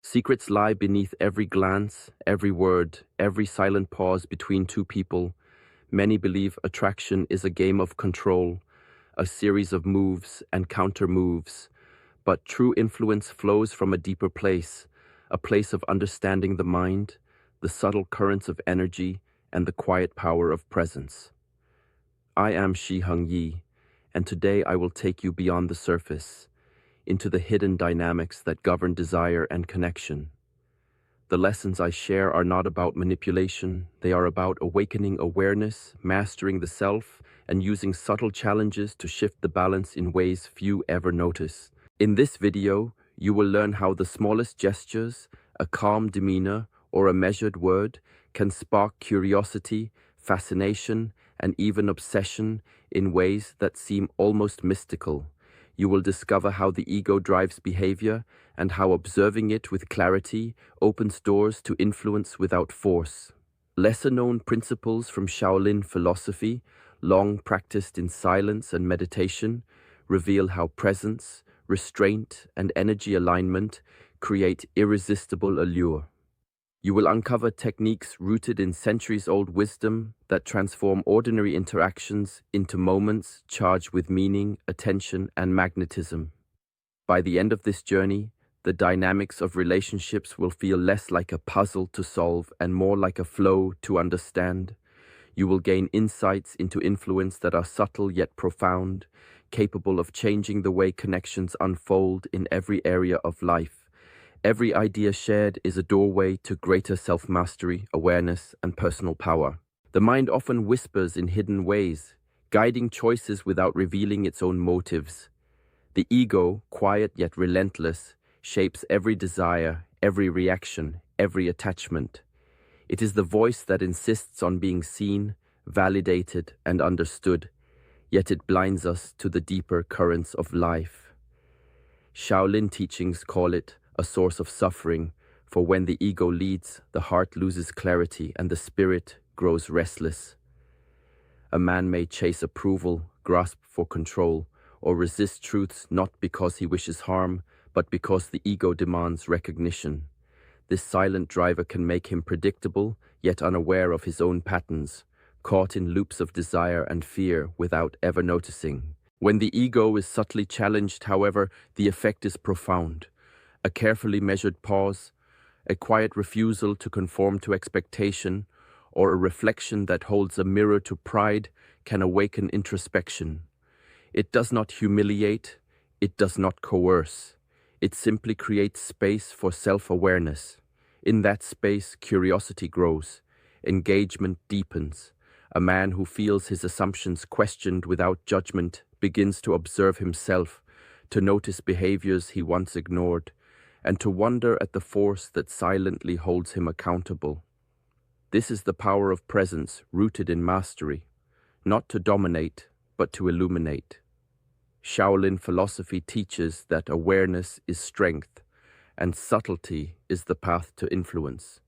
Secrets lie beneath every glance, every word, every silent pause between two people. Many believe attraction is a game of control, a series of moves and counter moves. But true influence flows from a deeper place, a place of understanding the mind, the subtle currents of energy, and the quiet power of presence. I am Heng Yi, and today I will take you beyond the surface, into the hidden dynamics that govern desire and connection. The lessons I share are not about manipulation, they are about awakening awareness, mastering the self, and using subtle challenges to shift the balance in ways few ever notice. In this video, you will learn how the smallest gestures, a calm demeanor, or a measured word can spark curiosity, fascination, and even obsession in ways that seem almost mystical. You will discover how the ego drives behavior and how observing it with clarity opens doors to influence without force. Lesser-known principles from Shaolin philosophy, long practiced in silence and meditation, reveal how presence, restraint, and energy alignment create irresistible allure. You will uncover techniques rooted in centuries-old wisdom that transform ordinary interactions into moments charged with meaning, attention, and magnetism. By the end of this journey, the dynamics of relationships will feel less like a puzzle to solve and more like a flow to understand. You will gain insights into influence that are subtle yet profound, capable of changing the way connections unfold in every area of life. Every idea shared is a doorway to greater self-mastery, awareness, and personal power. The mind often whispers in hidden ways, guiding choices without revealing its own motives. The ego, quiet yet relentless, shapes every desire, every reaction, every attachment. It is the voice that insists on being seen, validated, and understood, yet it blinds us to the deeper currents of life. Shaolin teachings call it a source of suffering, for when the ego leads, the heart loses clarity and the spirit grows restless. A man may chase approval, grasp for control, or resist truths not because he wishes harm, but because the ego demands recognition. This silent driver can make him predictable, yet unaware of his own patterns, caught in loops of desire and fear without ever noticing. When the ego is subtly challenged, however, the effect is profound. A carefully measured pause, a quiet refusal to conform to expectation, or a reflection that holds a mirror to pride can awaken introspection. It does not humiliate, it does not coerce. It simply creates space for self-awareness. In that space, curiosity grows, engagement deepens. A man who feels his assumptions questioned without judgment begins to observe himself, to notice behaviors he once ignored, and to wonder at the force that silently holds him accountable. This is the power of presence rooted in mastery, not to dominate, but to illuminate. Shaolin philosophy teaches that awareness is strength, and subtlety is the path to influence.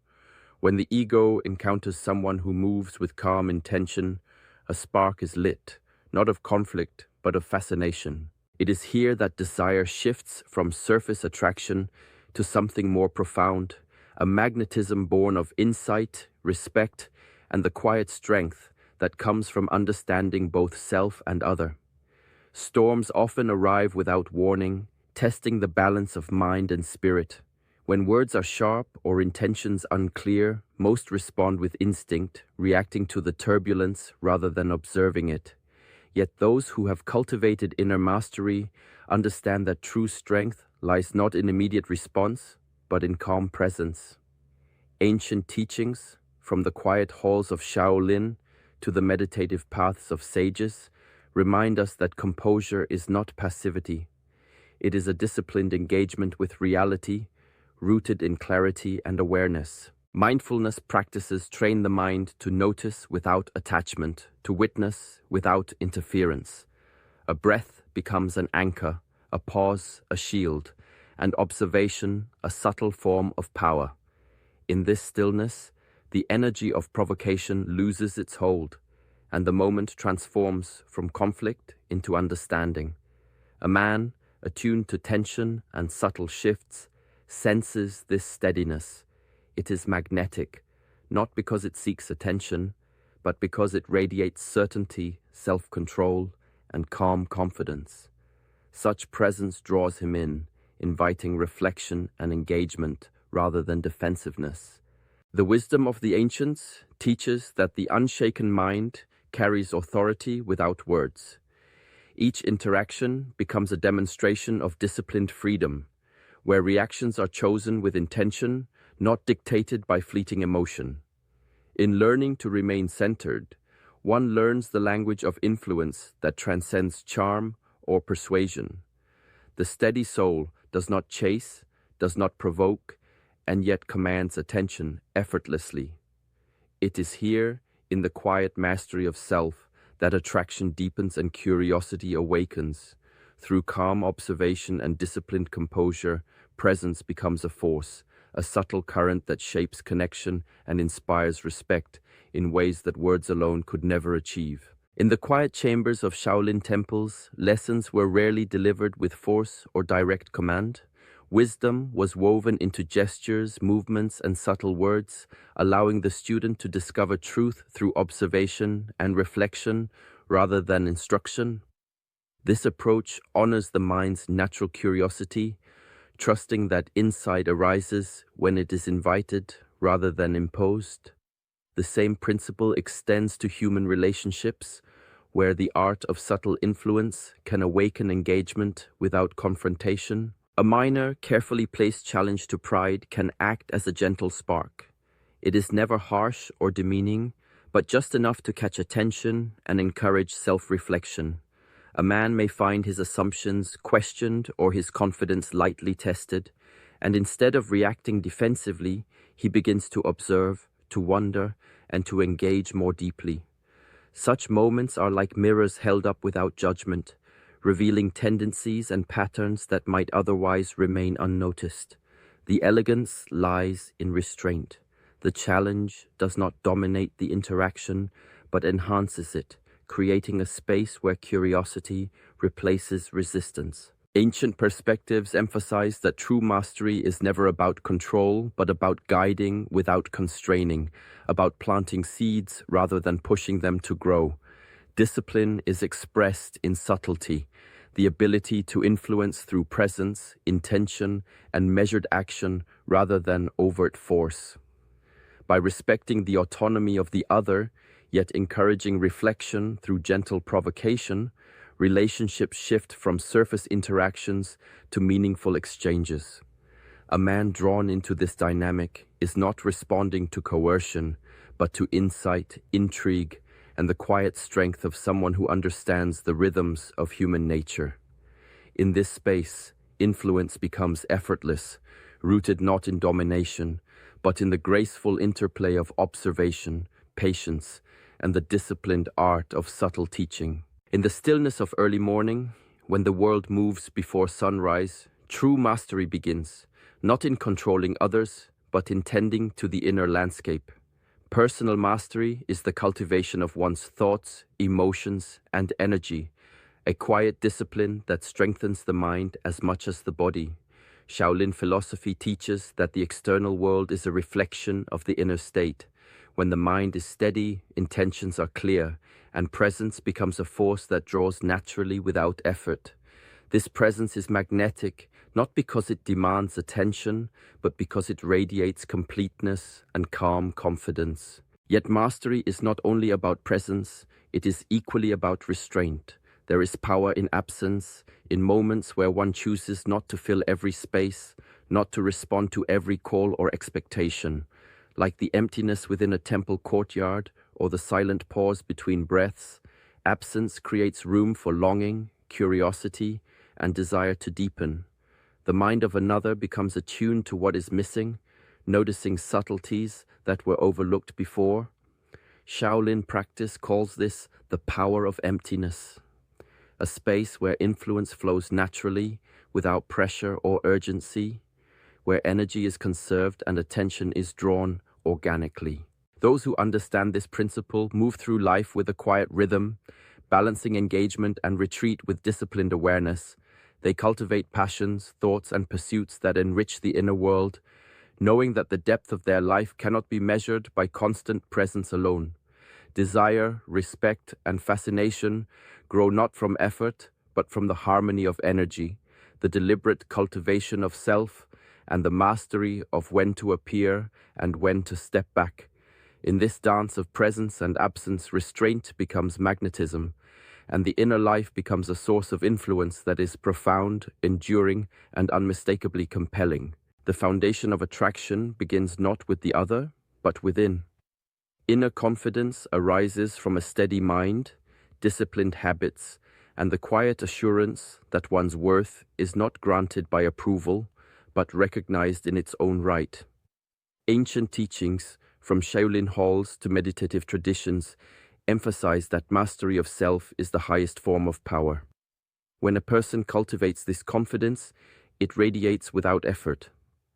When the ego encounters someone who moves with calm intention, a spark is lit, not of conflict, but of fascination. It is here that desire shifts from surface attraction to something more profound, a magnetism born of insight, respect, and the quiet strength that comes from understanding both self and other. Storms often arrive without warning, testing the balance of mind and spirit. When words are sharp or intentions unclear, most respond with instinct, reacting to the turbulence rather than observing it. Yet those who have cultivated inner mastery understand that true strength lies not in immediate response, but in calm presence. Ancient teachings, from the quiet halls of Shaolin to the meditative paths of sages, remind us that composure is not passivity. It is a disciplined engagement with reality, rooted in clarity and awareness. Mindfulness practices train the mind to notice without attachment, to witness without interference. A breath becomes an anchor, a pause a shield, and observation a subtle form of power. In this stillness, the energy of provocation loses its hold, and the moment transforms from conflict into understanding. A man, attuned to tension and subtle shifts, senses this steadiness. It is magnetic, not because it seeks attention, but because it radiates certainty, self-control, and calm confidence. Such presence draws him in, inviting reflection and engagement rather than defensiveness. The wisdom of the ancients teaches that the unshaken mind carries authority without words. Each interaction becomes a demonstration of disciplined freedom, where reactions are chosen with intention, not dictated by fleeting emotion. In learning to remain centered, one learns the language of influence that transcends charm or persuasion. The steady soul does not chase, does not provoke, and yet commands attention effortlessly. It is here, in the quiet mastery of self, that attraction deepens and curiosity awakens. Through calm observation and disciplined composure, presence becomes a force, a subtle current that shapes connection and inspires respect in ways that words alone could never achieve. In the quiet chambers of Shaolin temples, lessons were rarely delivered with force or direct command. Wisdom was woven into gestures, movements, and subtle words, allowing the student to discover truth through observation and reflection rather than instruction. This approach honors the mind's natural curiosity, trusting that insight arises when it is invited rather than imposed. The same principle extends to human relationships, where the art of subtle influence can awaken engagement without confrontation. A minor, carefully placed challenge to pride can act as a gentle spark. It is never harsh or demeaning, but just enough to catch attention and encourage self-reflection. A man may find his assumptions questioned or his confidence lightly tested, and instead of reacting defensively, he begins to observe, to wonder, and to engage more deeply. Such moments are like mirrors held up without judgment, revealing tendencies and patterns that might otherwise remain unnoticed. The elegance lies in restraint. The challenge does not dominate the interaction, but enhances it, creating a space where curiosity replaces resistance. Ancient perspectives emphasize that true mastery is never about control, but about guiding without constraining, about planting seeds rather than pushing them to grow. Discipline is expressed in subtlety, the ability to influence through presence, intention, and measured action rather than overt force. By respecting the autonomy of the other, yet encouraging reflection through gentle provocation, relationships shift from surface interactions to meaningful exchanges. A man drawn into this dynamic is not responding to coercion, but to insight, intrigue, and the quiet strength of someone who understands the rhythms of human nature. In this space, influence becomes effortless, rooted not in domination, but in the graceful interplay of observation, patience, and the disciplined art of subtle teaching. In the stillness of early morning, when the world moves before sunrise, true mastery begins, not in controlling others, but in tending to the inner landscape. Personal mastery is the cultivation of one's thoughts, emotions, and energy, a quiet discipline that strengthens the mind as much as the body. Shaolin philosophy teaches that the external world is a reflection of the inner state. When the mind is steady, intentions are clear, and presence becomes a force that draws naturally without effort. This presence is magnetic, not because it demands attention, but because it radiates completeness and calm confidence. Yet mastery is not only about presence, it is equally about restraint. There is power in absence, in moments where one chooses not to fill every space, not to respond to every call or expectation. Like the emptiness within a temple courtyard or the silent pause between breaths, absence creates room for longing, curiosity, and desire to deepen. The mind of another becomes attuned to what is missing, noticing subtleties that were overlooked before. Shaolin practice calls this the power of emptiness, a space where influence flows naturally, without pressure or urgency, where energy is conserved and attention is drawn organically. Those who understand this principle move through life with a quiet rhythm, balancing engagement and retreat with disciplined awareness. They cultivate passions, thoughts, and pursuits that enrich the inner world, knowing that the depth of their life cannot be measured by constant presence alone. Desire, respect, and fascination grow not from effort, but from the harmony of energy, the deliberate cultivation of self, and the mastery of when to appear and when to step back. In this dance of presence and absence, restraint becomes magnetism, and the inner life becomes a source of influence that is profound, enduring, and unmistakably compelling. The foundation of attraction begins not with the other, but within. Inner confidence arises from a steady mind, disciplined habits, and the quiet assurance that one's worth is not granted by approval, but recognized in its own right. Ancient teachings, from Shaolin halls to meditative traditions, emphasize that mastery of self is the highest form of power. When a person cultivates this confidence, it radiates without effort,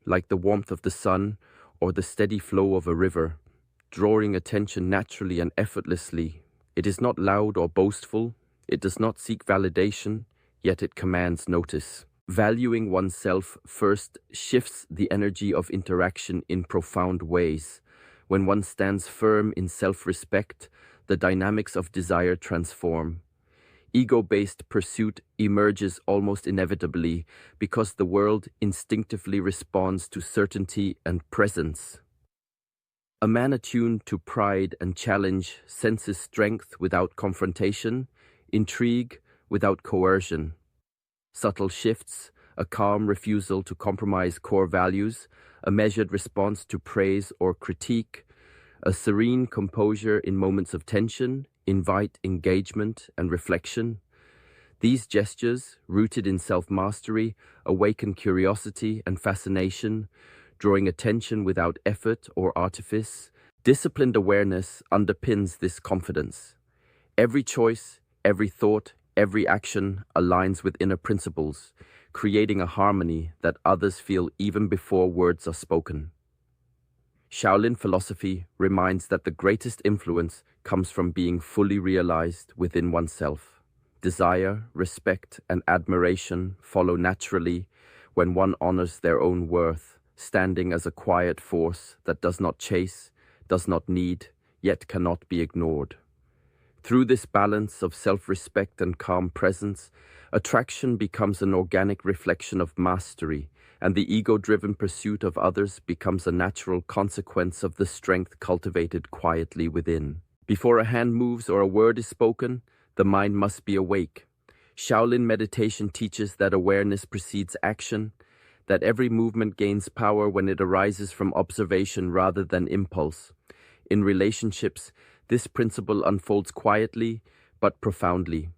like the warmth of the sun or the steady flow of a river, drawing attention naturally and effortlessly. It is not loud or boastful, it does not seek validation, yet it commands notice. Valuing oneself first shifts the energy of interaction in profound ways. When one stands firm in self-respect, the dynamics of desire transform. Ego-based pursuit emerges almost inevitably because the world instinctively responds to certainty and presence. A man attuned to pride and challenge senses strength without confrontation, intrigue without coercion. Subtle shifts, a calm refusal to compromise core values, a measured response to praise or critique, a serene composure in moments of tension, invite engagement and reflection. These gestures, rooted in self-mastery, awaken curiosity and fascination, drawing attention without effort or artifice. Disciplined awareness underpins this confidence. Every choice, every thought, every action aligns with inner principles, creating a harmony that others feel even before words are spoken. Shaolin philosophy reminds that the greatest influence comes from being fully realized within oneself. Desire, respect, and admiration follow naturally when one honors their own worth, standing as a quiet force that does not chase, does not need, yet cannot be ignored. Through this balance of self-respect and calm presence, attraction becomes an organic reflection of mastery, and the ego-driven pursuit of others becomes a natural consequence of the strength cultivated quietly within. Before a hand moves or a word is spoken, the mind must be awake. Shaolin meditation teaches that awareness precedes action, that every movement gains power when it arises from observation rather than impulse. In relationships, this principle unfolds quietly but profoundly.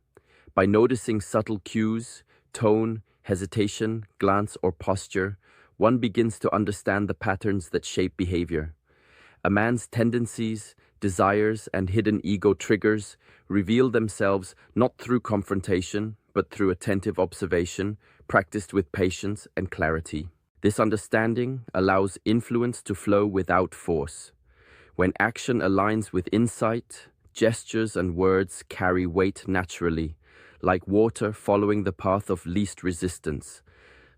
By noticing subtle cues, tone, hesitation, glance, or posture, one begins to understand the patterns that shape behavior. A man's tendencies, desires, and hidden ego triggers reveal themselves not through confrontation, but through attentive observation, practiced with patience and clarity. This understanding allows influence to flow without force. When action aligns with insight, gestures and words carry weight naturally, like water following the path of least resistance.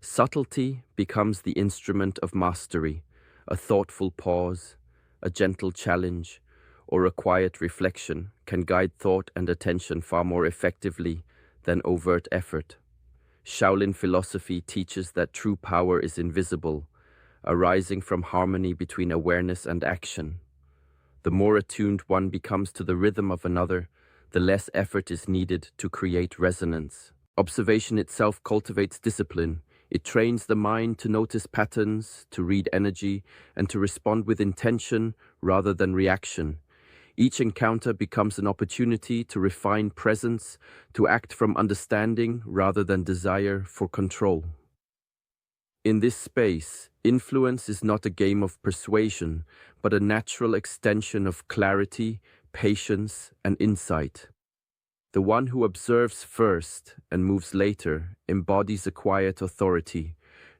Subtlety becomes the instrument of mastery, a thoughtful pause, a gentle challenge, or a quiet reflection can guide thought and attention far more effectively than overt effort. Shaolin philosophy teaches that true power is invisible, arising from harmony between awareness and action. The more attuned one becomes to the rhythm of another, the less effort is needed to create resonance. Observation itself cultivates discipline. It trains the mind to notice patterns, to read energy, and to respond with intention rather than reaction. Each encounter becomes an opportunity to refine presence, to act from understanding rather than desire for control. In this space, influence is not a game of persuasion, but a natural extension of clarity, patience, and insight. The one who observes first and moves later embodies a quiet authority,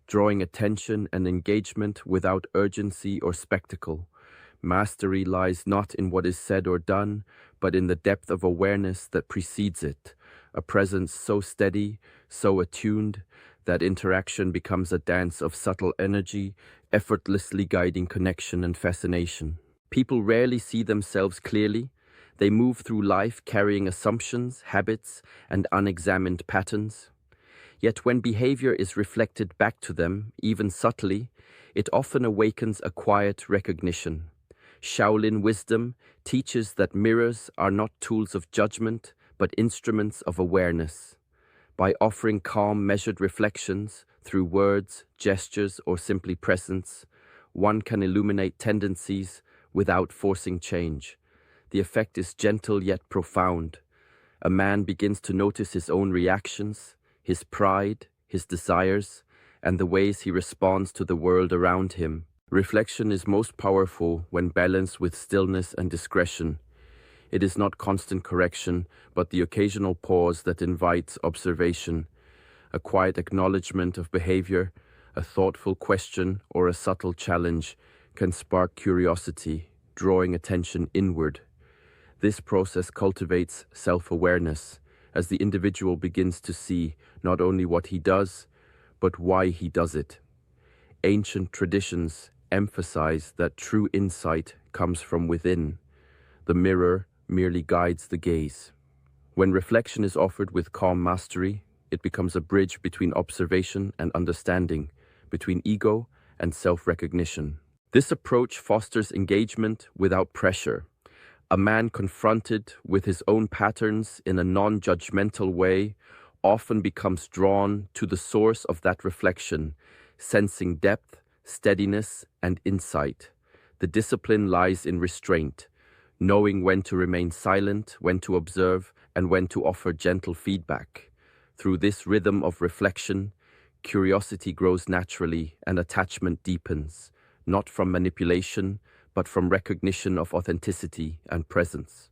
drawing attention and engagement without urgency or spectacle. Mastery lies not in what is said or done, but in the depth of awareness that precedes it, a presence so steady, so attuned, that interaction becomes a dance of subtle energy, effortlessly guiding connection and fascination. People rarely see themselves clearly. They move through life carrying assumptions, habits, and unexamined patterns. Yet when behavior is reflected back to them, even subtly, it often awakens a quiet recognition. Shaolin wisdom teaches that mirrors are not tools of judgment, but instruments of awareness. By offering calm, measured reflections through words, gestures, or simply presence, one can illuminate tendencies without forcing change. The effect is gentle yet profound. A man begins to notice his own reactions, his pride, his desires, and the ways he responds to the world around him. Reflection is most powerful when balanced with stillness and discretion. It is not constant correction, but the occasional pause that invites observation, a quiet acknowledgement of behavior, a thoughtful question, or a subtle challenge can spark curiosity, drawing attention inward. This process cultivates self-awareness as the individual begins to see not only what he does, but why he does it. Ancient traditions emphasize that true insight comes from within. The mirror merely guides the gaze. When reflection is offered with calm mastery, it becomes a bridge between observation and understanding, between ego and self-recognition. This approach fosters engagement without pressure. A man confronted with his own patterns in a non-judgmental way often becomes drawn to the source of that reflection, sensing depth, steadiness, and insight. The discipline lies in restraint, knowing when to remain silent, when to observe, and when to offer gentle feedback. Through this rhythm of reflection, curiosity grows naturally and attachment deepens, not from manipulation, but from recognition of authenticity and presence.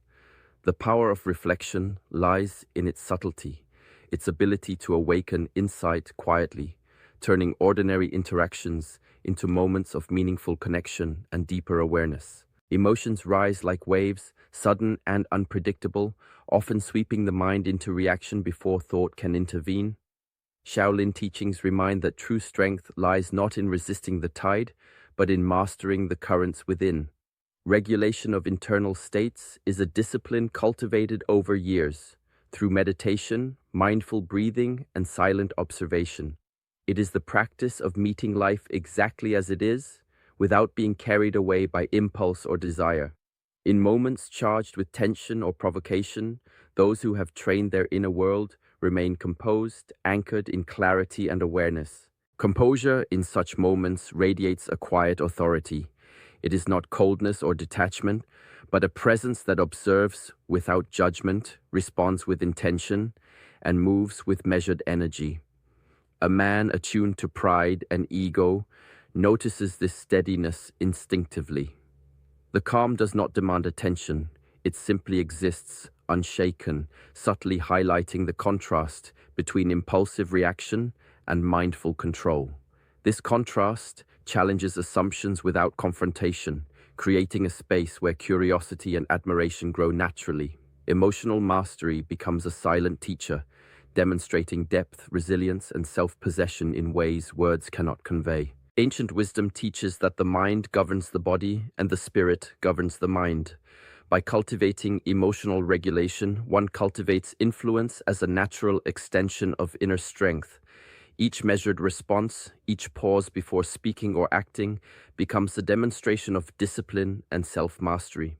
The power of reflection lies in its subtlety, its ability to awaken insight quietly, turning ordinary interactions into moments of meaningful connection and deeper awareness. Emotions rise like waves, sudden and unpredictable, often sweeping the mind into reaction before thought can intervene. Shaolin teachings remind that true strength lies not in resisting the tide, but in mastering the currents within. Regulation of internal states is a discipline cultivated over years, through meditation, mindful breathing, and silent observation. It is the practice of meeting life exactly as it is, without being carried away by impulse or desire. In moments charged with tension or provocation, those who have trained their inner world remain composed, anchored in clarity and awareness. Composure in such moments radiates a quiet authority. It is not coldness or detachment, but a presence that observes without judgment, responds with intention, and moves with measured energy. A man attuned to pride and ego notices this steadiness instinctively. The calm does not demand attention, it simply exists, unshaken, subtly highlighting the contrast between impulsive reaction and mindful control. This contrast challenges assumptions without confrontation, creating a space where curiosity and admiration grow naturally. Emotional mastery becomes a silent teacher, demonstrating depth, resilience, and self-possession in ways words cannot convey. Ancient wisdom teaches that the mind governs the body and the spirit governs the mind. By cultivating emotional regulation, one cultivates influence as a natural extension of inner strength. Each measured response, each pause before speaking or acting, becomes a demonstration of discipline and self-mastery.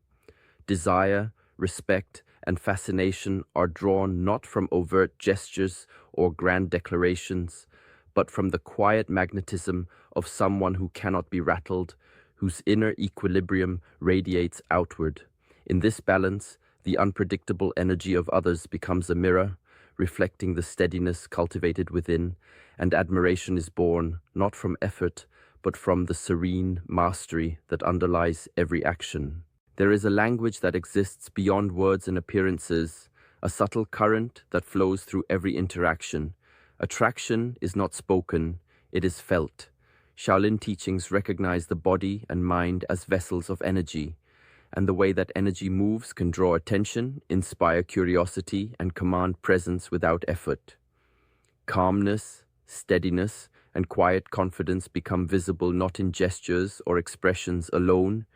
Desire, respect, and fascination are drawn not from overt gestures or grand declarations, but from the quiet magnetism of someone who cannot be rattled, whose inner equilibrium radiates outward. In this balance, the unpredictable energy of others becomes a mirror, reflecting the steadiness cultivated within, and admiration is born not from effort, but from the serene mastery that underlies every action. There is a language that exists beyond words and appearances, a subtle current that flows through every interaction. Attraction is not spoken, it is felt. Shaolin teachings recognize the body and mind as vessels of energy, and the way that energy moves can draw attention, inspire curiosity, and command presence without effort. Calmness, steadiness, and quiet confidence become visible not in gestures or expressions alone,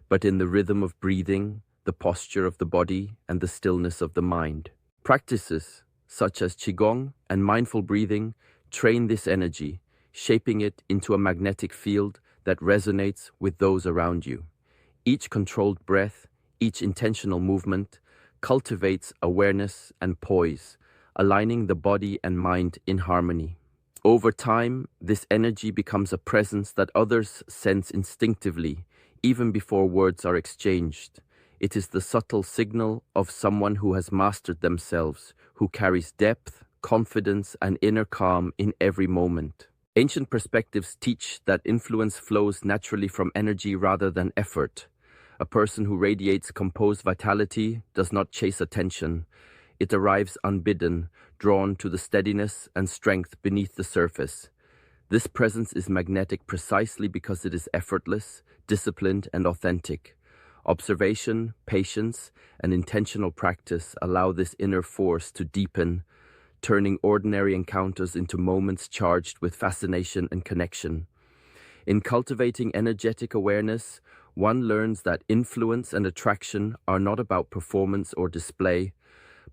but in the rhythm of breathing, the posture of the body, and the stillness of the mind. Practices such as Qigong and mindful breathing train this energy, shaping it into a magnetic field that resonates with those around you. Each controlled breath, each intentional movement cultivates awareness and poise, aligning the body and mind in harmony. Over time, this energy becomes a presence that others sense instinctively, even before words are exchanged. It is the subtle signal of someone who has mastered themselves, who carries depth, confidence, and inner calm in every moment. Ancient perspectives teach that influence flows naturally from energy rather than effort. A person who radiates composed vitality does not chase attention. It arrives unbidden, drawn to the steadiness and strength beneath the surface. This presence is magnetic precisely because it is effortless, disciplined, and authentic. Observation, patience, and intentional practice allow this inner force to deepen, turning ordinary encounters into moments charged with fascination and connection. In cultivating energetic awareness, one learns that influence and attraction are not about performance or display,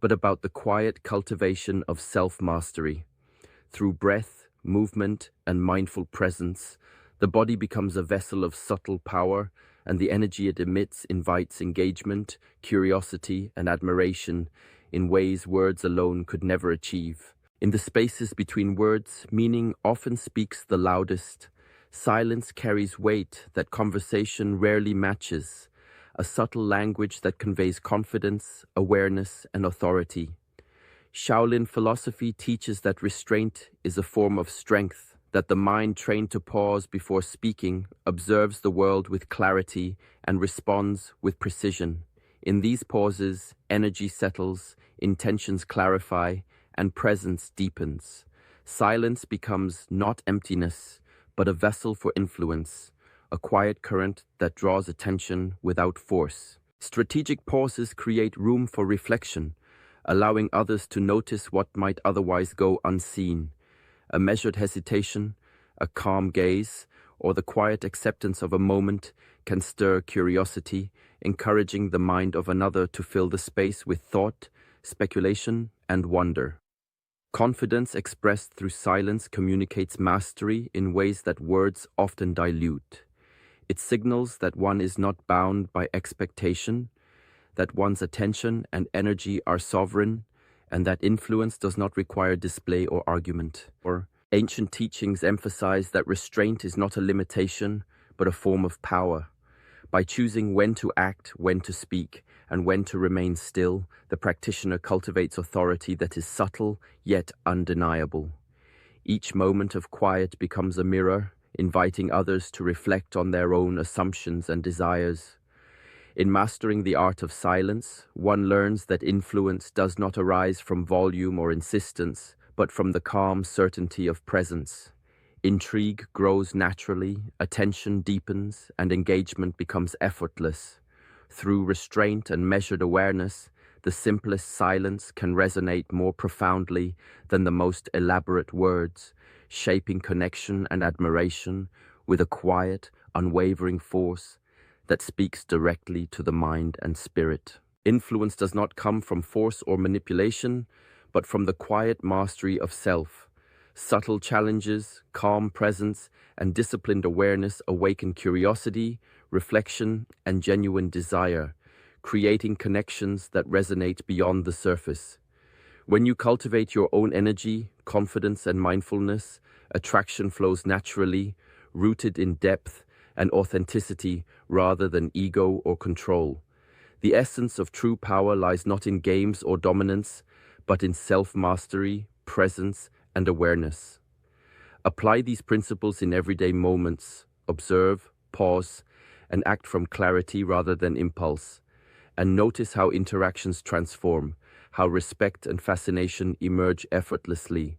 but about the quiet cultivation of self-mastery. Through breath, movement, and mindful presence, the body becomes a vessel of subtle power, and the energy it emits invites engagement, curiosity, and admiration in ways words alone could never achieve. In the spaces between words, meaning often speaks the loudest. Silence carries weight that conversation rarely matches, a subtle language that conveys confidence, awareness, and authority. Shaolin philosophy teaches that restraint is a form of strength, that the mind trained to pause before speaking observes the world with clarity and responds with precision. In these pauses, energy settles, intentions clarify, and presence deepens. Silence becomes not emptiness, but a vessel for influence, a quiet current that draws attention without force. Strategic pauses create room for reflection, allowing others to notice what might otherwise go unseen. A measured hesitation, a calm gaze, or the quiet acceptance of a moment can stir curiosity, encouraging the mind of another to fill the space with thought, speculation, and wonder. Confidence expressed through silence communicates mastery in ways that words often dilute. It signals that one is not bound by expectation, that one's attention and energy are sovereign, and that influence does not require display or argument. Ancient teachings emphasize that restraint is not a limitation, but a form of power. By choosing when to act, when to speak, and when to remain still, the practitioner cultivates authority that is subtle yet undeniable. Each moment of quiet becomes a mirror, inviting others to reflect on their own assumptions and desires. In mastering the art of silence, one learns that influence does not arise from volume or insistence, but from the calm certainty of presence. Intrigue grows naturally, attention deepens, and engagement becomes effortless. Through restraint and measured awareness, the simplest silence can resonate more profoundly than the most elaborate words, shaping connection and admiration with a quiet, unwavering force that speaks directly to the mind and spirit. Influence does not come from force or manipulation, but from the quiet mastery of self. Subtle challenges, calm presence, and disciplined awareness awaken curiosity, reflection, and genuine desire, creating connections that resonate beyond the surface. When you cultivate your own energy, confidence, and mindfulness, attraction flows naturally, rooted in depth and authenticity rather than ego or control. The essence of true power lies not in games or dominance, but in self-mastery, presence, and awareness. Apply these principles in everyday moments. Observe, pause, and act from clarity rather than impulse. And notice how interactions transform, how respect and fascination emerge effortlessly.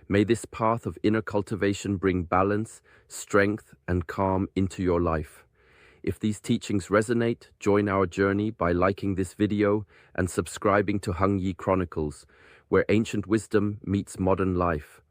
May this path of inner cultivation bring balance, strength, and calm into your life. If these teachings resonate, join our journey by liking this video and subscribing to Heng Yi Chronicles, where ancient wisdom meets modern life.